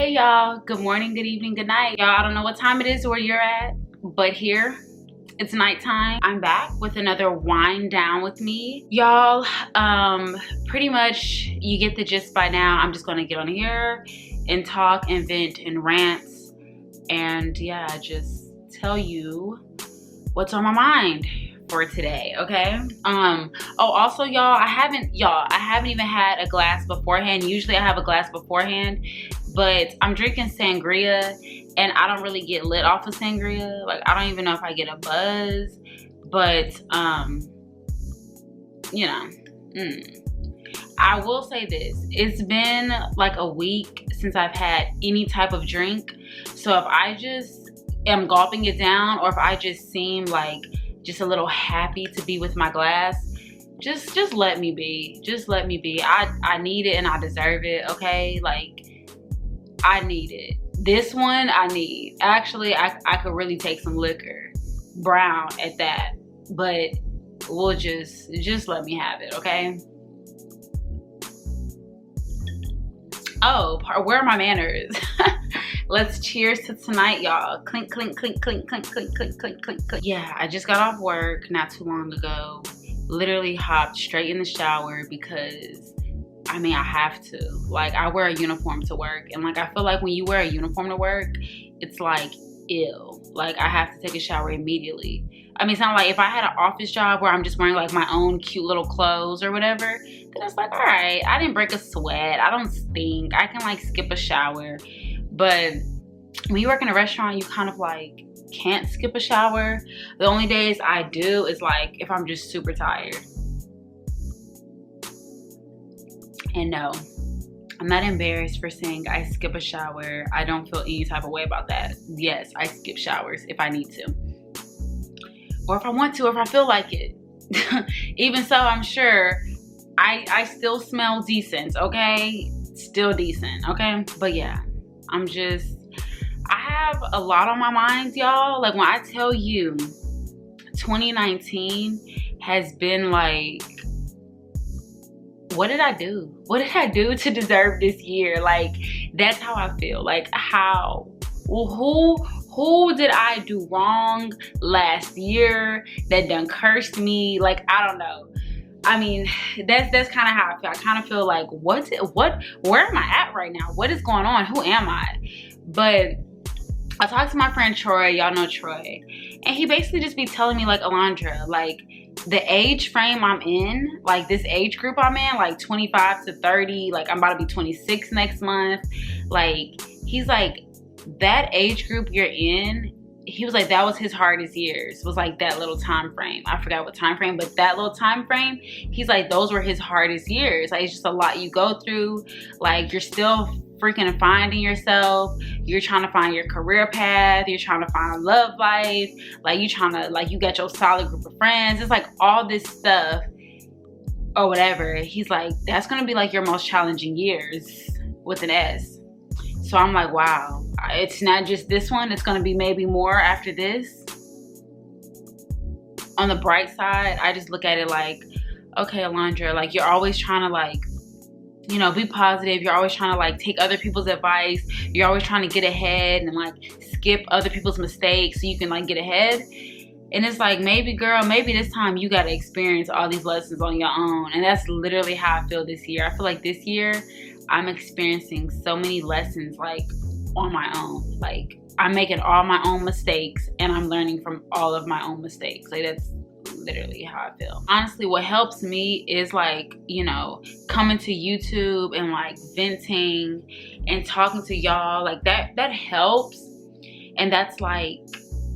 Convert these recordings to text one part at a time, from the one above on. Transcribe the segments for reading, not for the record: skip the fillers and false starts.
Hey y'all, good morning, good evening, good night. Y'all, I don't know what time it is where you're at, but here it's nighttime. I'm back with another wind down with me. Y'all, pretty much you get the gist by now. I'm just gonna get on here and talk and vent and rant and yeah, just tell you what's on my mind for today, okay? Also y'all, I haven't even had a glass beforehand. Usually I have a glass beforehand, but I'm drinking sangria and I don't really get lit off of sangria. Like, I don't even know if I get a buzz, but you know, I will say this, it's been like a week since I've had any type of drink. So if I just am gulping it down, or if I just seem like just a little happy to be with my glass, just let me be. Just let me be. I need it and I deserve it, okay? Like, I need it. This one I need. Actually, I could really take some liquor, brown at that, but we'll just let me have it, okay? Oh, where are my manners? Let's cheers to tonight, y'all. Clink, clink, clink, clink, clink, clink, clink, clink, clink, clink. Yeah, I just got off work not too long ago. Literally hopped straight in the shower because, I mean, I have to. Like, I wear a uniform to work. And, like, I feel like when you wear a uniform to work, it's, like, ew. Like, I have to take a shower immediately. I mean, it's not like if I had an office job where I'm just wearing, like, my own cute little clothes or whatever, then it's like, all right, I didn't break a sweat. I don't stink. I can, like, skip a shower. But when you work in a restaurant, you kind of like can't skip a shower. The only days I do is like if I'm just super tired. And no, I'm not embarrassed for saying I skip a shower. I don't feel any type of way about that. Yes, I skip showers if I need to. Or if I want to, or if I feel like it. Even so, I'm sure I still smell decent, okay? Still decent, okay? But yeah. I have a lot on my mind, y'all. Like, when I tell you 2019 has been like, what did I do? What did I do to deserve this year? Like, that's how I feel. Like, how? Who did I do wrong last year that done cursed me? Like, I don't know. I mean, that's kind of how I feel. I kind of feel like, where am I at right now? What is going on? Who am I? But I talked to my friend Troy, y'all know Troy, and he basically just be telling me, like, Alondra, like, the age frame I'm in, like this age group I'm in, like 25 to 30, like I'm about to be 26 next month. Like, he's like, that age group you're in, he was like, that was his hardest years. It was like that little time frame. I forgot what time frame, but that little time frame, he's like, those were his hardest years. Like, it's just a lot you go through. Like, you're still freaking finding yourself. You're trying to find your career path. You're trying to find a love life. Like, you trying to, like, you got your solid group of friends. It's like all this stuff or whatever. He's like, that's going to be like your most challenging years with an S. So I'm like, wow, it's not just this one. It's going to be maybe more after this. On the bright side, I just look at it like, okay, Alondra, like, you're always trying to, like, you know, be positive. You're always trying to, like, take other people's advice. You're always trying to get ahead and, like, skip other people's mistakes so you can, like, get ahead. And it's like, maybe, girl, maybe this time you got to experience all these lessons on your own. And that's literally how I feel this year. I feel like this year I'm experiencing so many lessons, like, on my own. Like, I'm making all my own mistakes and I'm learning from all of my own mistakes. Like, that's literally how I feel. Honestly, what helps me is, like, you know, coming to YouTube and, like, venting and talking to y'all. Like, that helps. And that's, like,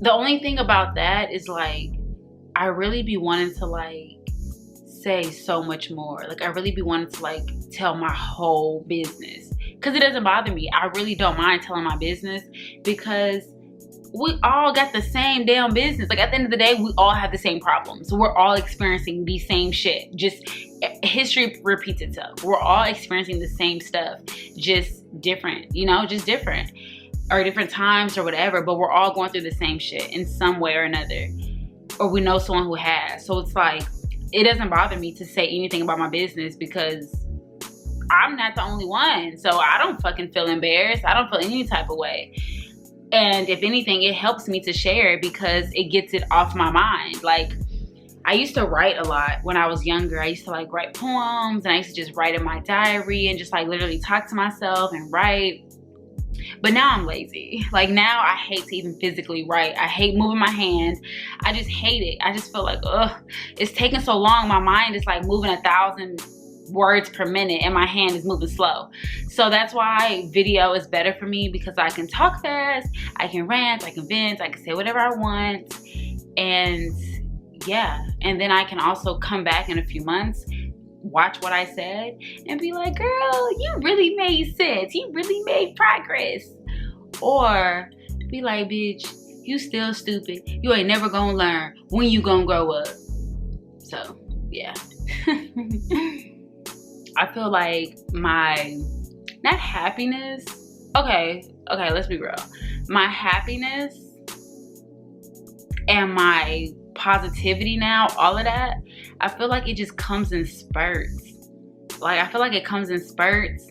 the only thing about that is, like, I really be wanting to, like, say so much more. Like, I really be wanting to, like, tell my whole business, because it doesn't bother me. I really don't mind telling my business because we all got the same damn business. Like, at the end of the day, we all have the same problems. So we're all experiencing the same shit. Just history repeats itself. We're all experiencing the same stuff, just different, you know, just different, or different times or whatever, but we're all going through the same shit in some way or another, or we know someone who has. So it's like, it doesn't bother me to say anything about my business because I'm not the only one. So I don't fucking feel embarrassed. I don't feel any type of way. And if anything, it helps me to share because it gets it off my mind. Like, I used to write a lot when I was younger. I used to like write poems, and I used to just write in my diary and just like literally talk to myself and write. But now I'm lazy. Like, now I hate to even physically write. I hate moving my hands. I just hate it. I just feel like, ugh, it's taking so long. My mind is like moving 1,000 words per minute and my hand is moving slow. So that's why video is better for me, because I can talk fast, I can rant, I can vent, I can say whatever I want. And yeah, and then I can also come back in a few months, watch what I said, and be like, girl, you really made sense. You really made progress. Or be like, bitch, you still stupid. You ain't never gonna learn. When you gonna grow up? So, yeah. I feel like my, not happiness. Okay, let's be real. My happiness and my positivity now, all of that, I feel like it just comes in spurts. Like, I feel like it comes in spurts.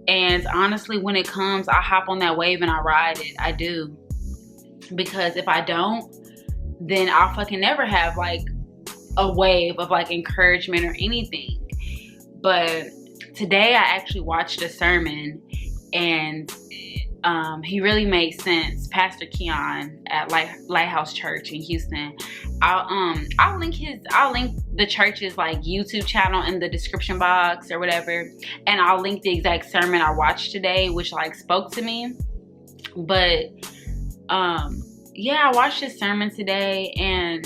And honestly, when it comes, I hop on that wave and I ride it. I do. Because if I don't, then I'll fucking never have like a wave of like encouragement or anything. But today I actually watched a sermon, and he really made sense. Pastor Keon at Lighthouse Church in Houston. I'll link the church's like YouTube channel in the description box or whatever, and I'll link the exact sermon I watched today, which like spoke to me. But yeah, I watched this sermon today, and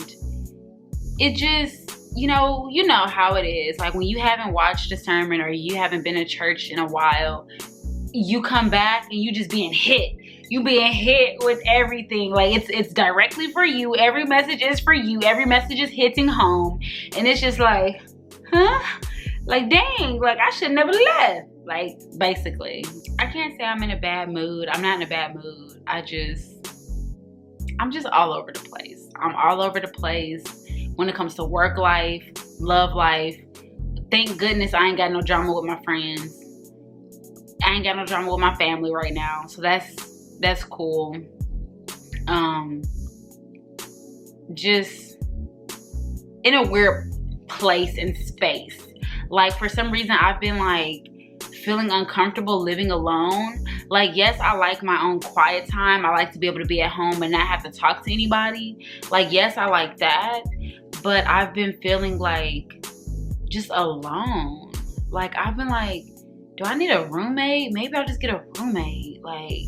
it just, you know how it is. Like, when you haven't watched a sermon or you haven't been to church in a while, you come back and you just being hit. You being hit with everything. Like, it's directly for you. Every message is for you. Every message is hitting home. And it's just like, huh? Like, dang, like, I should never left. Like, basically. I can't say I'm in a bad mood. I'm not in a bad mood. I'm just all over the place. I'm all over the place when it comes to work life, love life. Thank goodness I ain't got no drama with my friends. I ain't got no drama with my family right now. So that's cool. Just in a weird place and space. Like, for some reason, I've been like feeling uncomfortable living alone. Like, yes, I like my own quiet time. I like to be able to be at home and not have to talk to anybody. Like, yes, I like that. But I've been feeling like just alone. Like, I've been like, do I need a roommate? Maybe I'll just get a roommate. Like,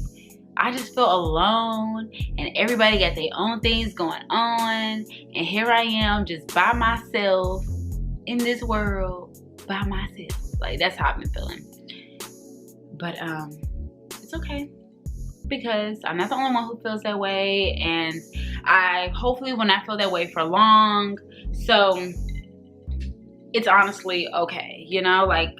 I just feel alone, and everybody got their own things going on, and here I am just by myself in this world by myself. Like, that's how I've been feeling. But it's okay, because I'm not the only one who feels that way, and I hopefully will not feel that way for long. So it's honestly okay, you know? Like,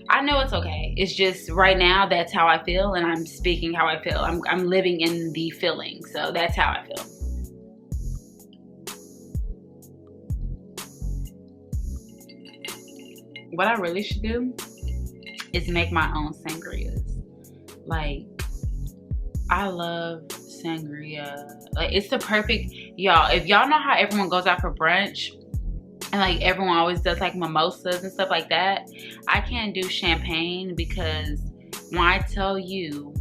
I know it's okay. It's just right now, that's how I feel, and I'm speaking how I feel. I'm living in the feeling, so that's how I feel. What I really should do is make my own sangrias. Like, I love sangria. Like, it's the perfect, y'all, if y'all know how everyone goes out for brunch, and like everyone always does like mimosas and stuff like that, I can't do champagne, because when I tell you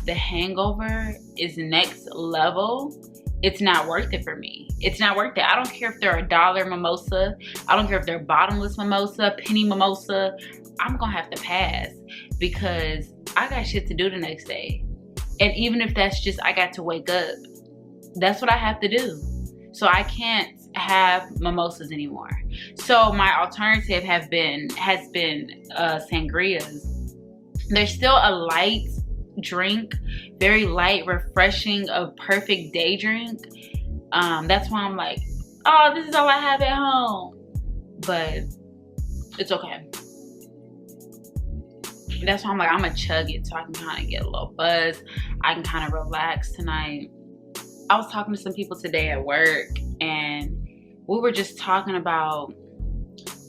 the hangover is next level, it's not worth it for me. It's not worth it. I don't care if they're $1 mimosa. I don't care if they're bottomless mimosa, penny mimosa. I'm gonna have to pass, because I got shit to do the next day. And even if that's just, I got to wake up, that's what I have to do. So I can't have mimosas anymore. So my alternative has been sangrias. They're still a light drink, very light, refreshing, a perfect day drink. That's why I'm like, oh, this is all I have at home. But it's okay. That's why I'm like, I'm gonna chug it so I can kind of get a little buzz. I can kind of relax tonight. I was talking to some people today at work, and we were just talking about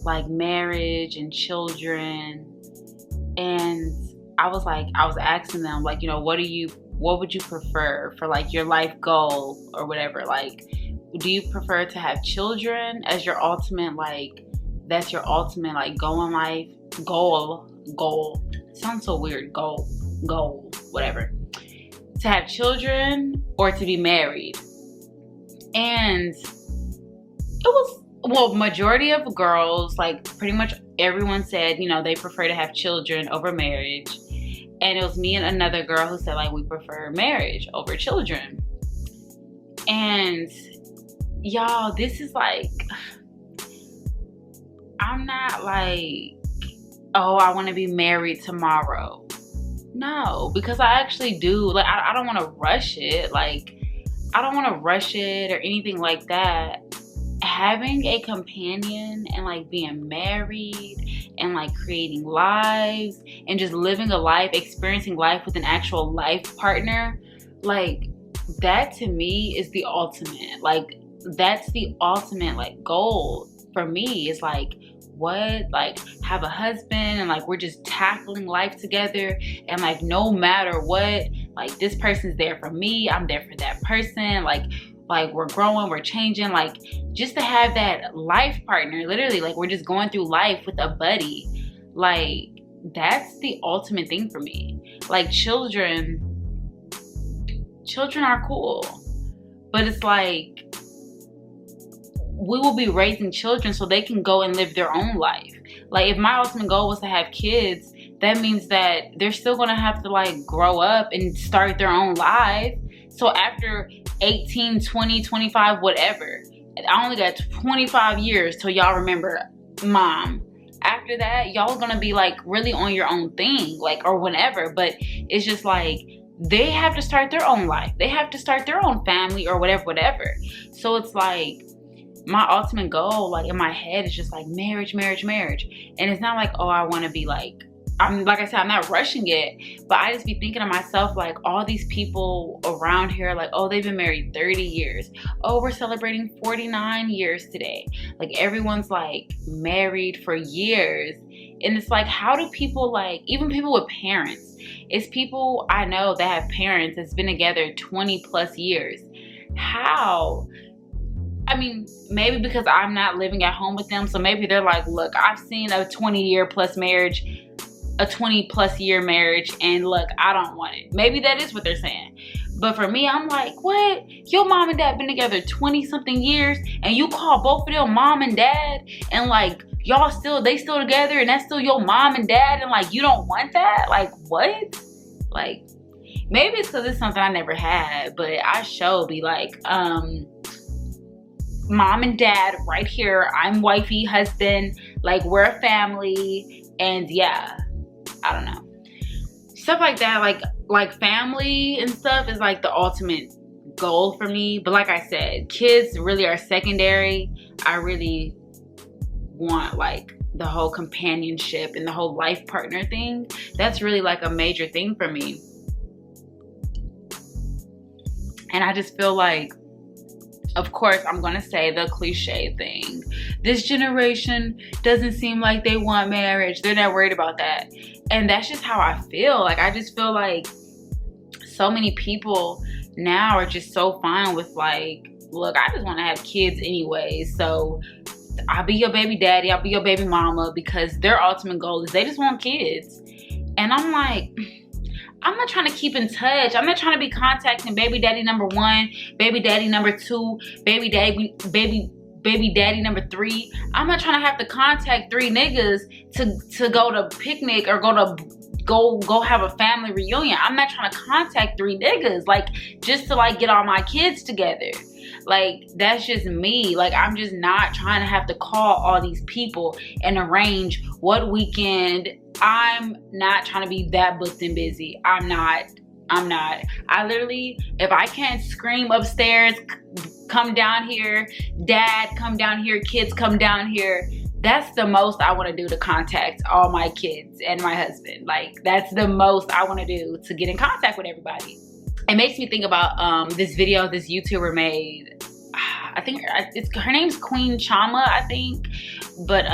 like marriage and children And I was asking them, like, you know, what would you prefer for like your life goal or whatever? Like, do you prefer to have children as your ultimate, like, that's your ultimate like goal in life? Goal. Sounds so weird. Goal, whatever. To have children or to be married? And it was, well, majority of girls, like pretty much everyone said, you know, they prefer to have children over marriage. And it was me and another girl who said, like, we prefer marriage over children. And y'all, this is like, I'm not like, oh, I want to be married tomorrow. No, because I actually do. Like, I don't want to rush it. Like, I don't want to rush it or anything like that. Having a companion and like being married and like creating lives and just living a life, experiencing life with an actual life partner, like that to me is the ultimate. Like, that's the ultimate like goal for me, is like, what, like have a husband and like we're just tackling life together, and like no matter what, like this person's there for me, I'm there for that person, like we're growing, we're changing, like just to have that life partner, literally, like we're just going through life with a buddy. Like, that's the ultimate thing for me. Like, children are cool, but it's like, we will be raising children so they can go and live their own life. Like, if my ultimate goal was to have kids, that means that they're still gonna have to like grow up and start their own life. So after 18, 20, 25, whatever, I only got 25 years till y'all remember mom. After that, y'all are gonna be like really on your own thing, like, or whenever. But it's just like, they have to start their own life. They have to start their own family or whatever. So it's like, my ultimate goal, like in my head, is just like marriage. And it's not like, oh, I want to be like, like I said, I'm not rushing it, but I just be thinking to myself, like, all these people around here, like, oh, they've been married 30 years. Oh, we're celebrating 49 years today. Like, everyone's like married for years. And it's like, how do people, like, even people with parents, it's people I know that have parents that's been together 20 plus years. How? I mean, maybe because I'm not living at home with them, so maybe they're like, look, I've seen a 20 plus year marriage, and look, I don't want it. Maybe that is what they're saying. But for me, I'm like, what? Your mom and dad been together 20 something years, and you call both of them mom and dad, and like, they still together, and that's still your mom and dad, and like, you don't want that? Like, what? Like, maybe it's because it's something I never had, but I sure be like, mom and dad right here, I'm wifey, husband, like we're a family. And yeah, I don't know, stuff like that, like family and stuff is like the ultimate goal for me. But like I said, kids really are secondary. I really want like the whole companionship and the whole life partner thing. That's really like a major thing for me. And I just feel like, of course, I'm gonna say the cliche thing. This generation doesn't seem like they want marriage. They're not worried about that. And that's just how I feel. Like, I just feel like so many people now are just so fine with like, look, I just want to have kids anyway. So I'll be your baby daddy. I'll be your baby mama, because their ultimate goal is they just want kids. And I'm like, I'm not trying to keep in touch. I'm not trying to be contacting baby daddy number 1, baby daddy number 2, baby daddy number 3. I'm not trying to have to contact 3 niggas to go to picnic or go have a family reunion. I'm not trying to contact 3 niggas, like, just to like get all my kids together. Like, that's just me. Like, I'm just not trying to have to call all these people and arrange what weekend. I'm not trying to be that booked and busy. I'm not. I literally, if I can't scream upstairs, come down here, dad, come down here, kids, come down here, that's the most I want to do to contact all my kids and my husband. Like, that's the most I want to do to get in contact with everybody. It makes me think about this video this YouTuber made. I think her name's Queen Chama, I think. But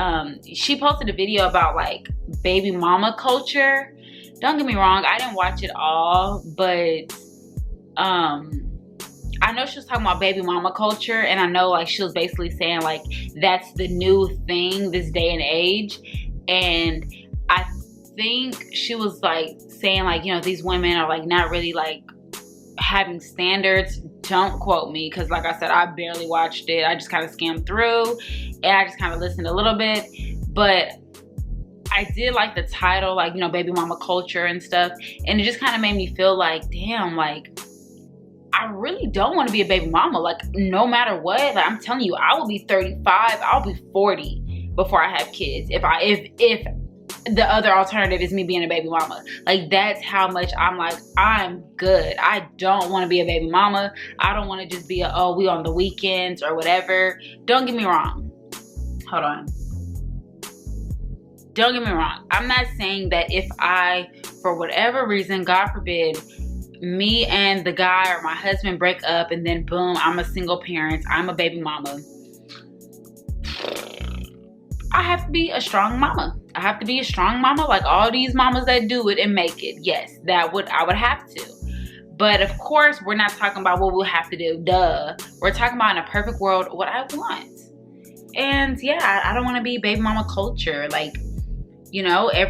she posted a video about like baby mama culture. Don't get me wrong, I didn't watch it all, but I know she was talking about baby mama culture, and I know like she was basically saying like that's the new thing this day and age. And I think she was like saying like, you know, these women are like not really like having standards. Don't quote me, because like I said, I barely watched it. I just kind of skimmed through and I just kind of listened a little bit, but I did like the title, like, you know, baby mama culture and stuff, and it just kind of made me feel like, damn, like I really don't want to be a baby mama. Like no matter what, like I'm telling you, I will be 35, I'll be 40 before I have kids if the other alternative is me being a baby mama. Like that's how much I'm like, I'm good. I don't want to be a baby mama. I don't want to just be a, oh, we on the weekends or whatever. Don't get me wrong. Hold on. Don't get me wrong. I'm not saying that if I, for whatever reason, God forbid, me and the guy or my husband break up and then boom, I'm a single parent, I'm a baby mama, I have to be a strong mama. I have to be a strong mama like all these mamas that do it and make it. Yes, I would have to. But of course, we're not talking about what we'll have to do. Duh. We're talking about in a perfect world what I want. And yeah, I don't want to be baby mama culture. Like, you know, I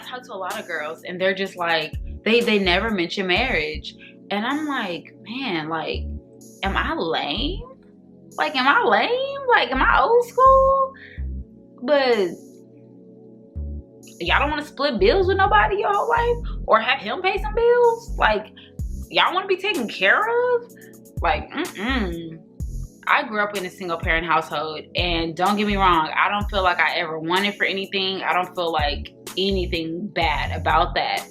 talk to a lot of girls and they're just like, they never mention marriage. And I'm like, man, like, am I lame? Like, am I lame? Like, am I old school? But y'all don't want to split bills with nobody your whole life? Or have him pay some bills? Like, y'all want to be taken care of? Like, I grew up in a single parent household, and don't get me wrong, I don't feel like I ever wanted for anything. I don't feel like anything bad about that.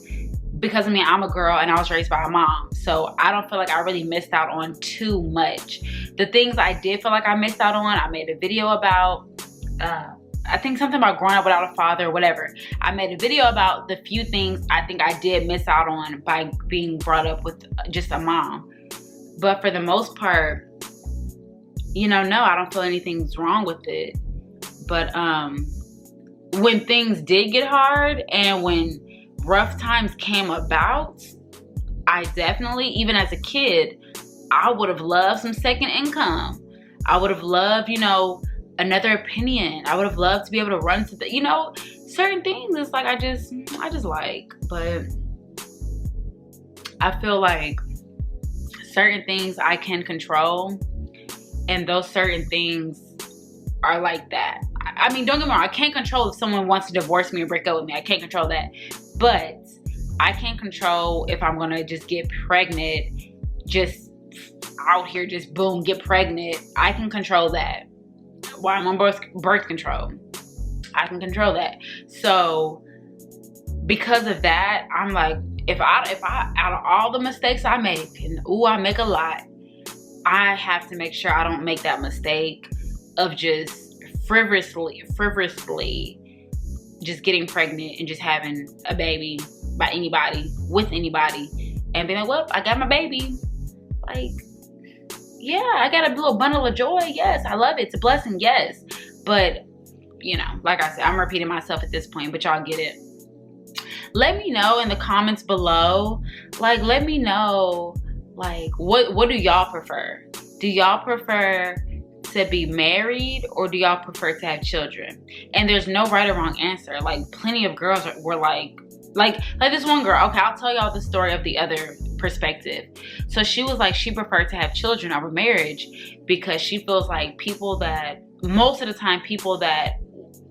Because I mean, I'm a girl and I was raised by a mom. So I don't feel like I really missed out on too much. The things I did feel like I missed out on, I made a video about, I think something about growing up without a father or whatever. I made a video about the few things I think I did miss out on by being brought up with just a mom. But for the most part, you know, no, I don't feel anything's wrong with it. But when things did get hard and when rough times came about, I definitely, even as a kid, I would have loved some second income. I would have loved, you know, another opinion. I would have loved to be able to run to the, you know, certain things. It's like I just like, but I feel like certain things I can control, and those certain things are like that. I mean, don't get me wrong, I can't control if someone wants to divorce me or break up with me. I can't control that. But I can't control if I'm gonna just get pregnant, just out here, just boom, get pregnant. I can control that. While I'm on birth control, I can control that. So because of that, I'm like, if I out of all the mistakes I make, and I make a lot, I have to make sure I don't make that mistake of just frivolously just getting pregnant and just having a baby by anybody, with anybody, and being like, well, I got my baby. Like, yeah, I got a little bundle of joy. Yes, I love it. It's a blessing. Yes. But, you know, like I said, I'm repeating myself at this point, but y'all get it. Let me know in the comments below. Like, let me know, like, what do y'all prefer? Do y'all prefer to be married, or do y'all prefer to have children? And there's no right or wrong answer. Like, plenty of girls were like this one girl. Okay, I'll tell y'all the story of the other perspective. So she was like, she preferred to have children over marriage because she feels like most of the time people that,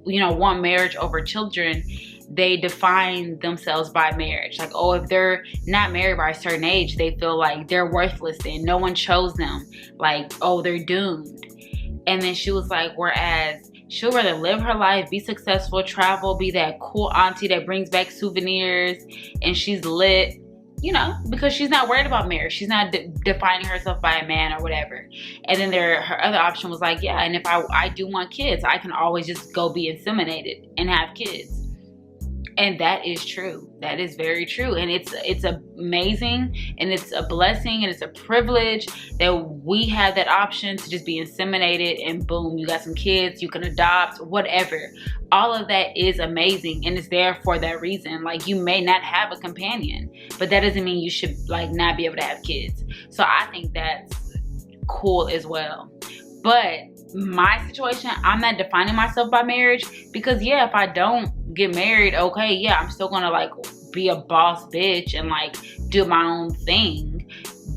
you know, want marriage over children, they define themselves by marriage. Like, oh, if they're not married by a certain age, they feel like they're worthless and no one chose them. Like, oh, they're doomed. And then she was like, whereas she'll rather live her life, be successful, travel, be that cool auntie that brings back souvenirs, and she's lit, you know, because she's not worried about marriage. She's not defining herself by a man or whatever. And then her other option was like, yeah, and if I do want kids, I can always just go be inseminated and have kids. And that is true. That is very true. And it's amazing, and it's a blessing, and it's a privilege that we have that option to just be inseminated, and boom, you got some kids, you can adopt, whatever. All of that is amazing, and it's there for that reason. Like, you may not have a companion, but that doesn't mean you should like not be able to have kids. So I think that's cool as well. But my situation, I'm not defining myself by marriage, because yeah, if I don't get married, okay, yeah, I'm still gonna like be a boss bitch and like do my own thing.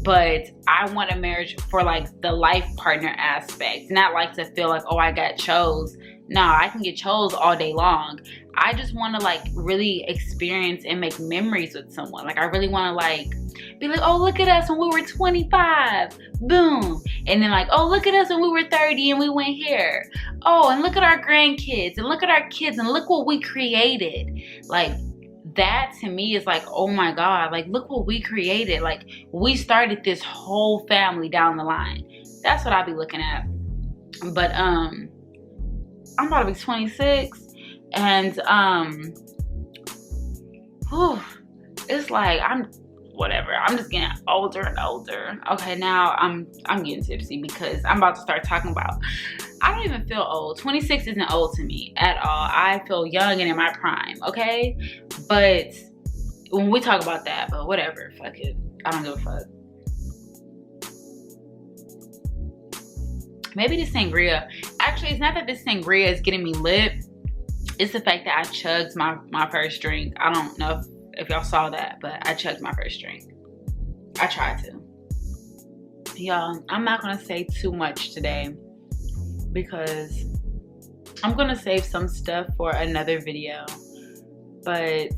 But I want a marriage for like the life partner aspect, not like to feel like, oh, I got chose. No, I can get chose all day long. I just want to like really experience and make memories with someone. Like, I really want to like be like, oh, look at us when we were 25, boom. And then like, oh, look at us when we were 30 and we went here. Oh, and look at our grandkids, and look at our kids, and look what we created. Like, that to me is like, oh my God, like, look what we created. Like, we started this whole family down the line. That's what I be looking at. But I'm about to be 26, and it's like whatever. I'm just getting older and older. Okay, now I'm getting tipsy because I'm about to start talking about, I don't even feel old. 26 isn't old to me at all. I feel young and in my prime, okay? But when we talk about that, but whatever, fuck it. I don't give a fuck. Maybe this sangria. Actually, it's not that this sangria is getting me lit. It's the fact that I chugged my first drink. I don't know if y'all saw that, but I chugged my first drink. I tried to. Y'all, I'm not gonna say too much today because I'm gonna save some stuff for another video. But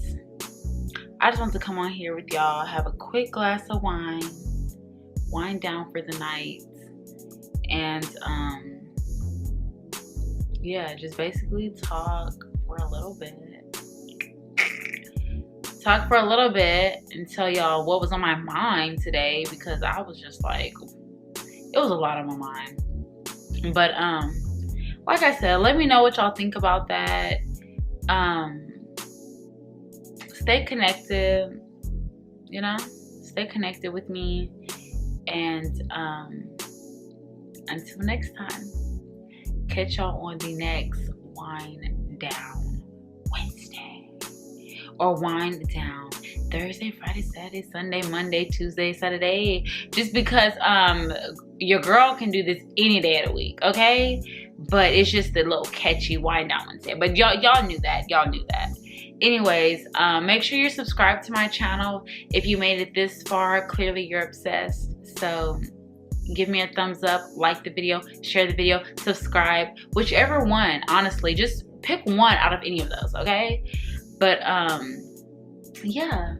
I just want to come on here with y'all, have a quick glass of wine, wind down for the night, and yeah, just basically talk for a little bit. Talk for a little bit and tell y'all what was on my mind today, because I was just like, it was a lot on my mind. But like I said, let me know what y'all think about that. Stay connected, you know, stay connected with me, and until next time, catch y'all on the next Wind Down Wednesday, or Wind Down Thursday, Friday, Saturday, Sunday, Monday, Tuesday, Saturday. Just because your girl can do this any day of the week, okay? But it's just a little catchy Wind Down Wednesday. But y'all knew that. Y'all knew that. Anyways, make sure you're subscribed to my channel. If you made it this far, clearly you're obsessed. So give me a thumbs up, like the video, share the video, subscribe, whichever one. Honestly, just pick one out of any of those, okay? But yeah,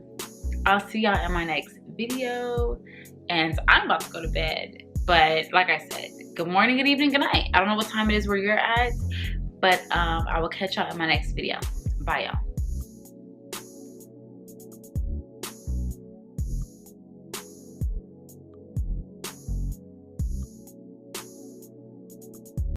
I'll see y'all in my next video, and I'm about to go to bed. But like I said, good morning, good evening, good night. I don't know what time it is where you're at, but I will catch y'all in my next video. Bye, y'all.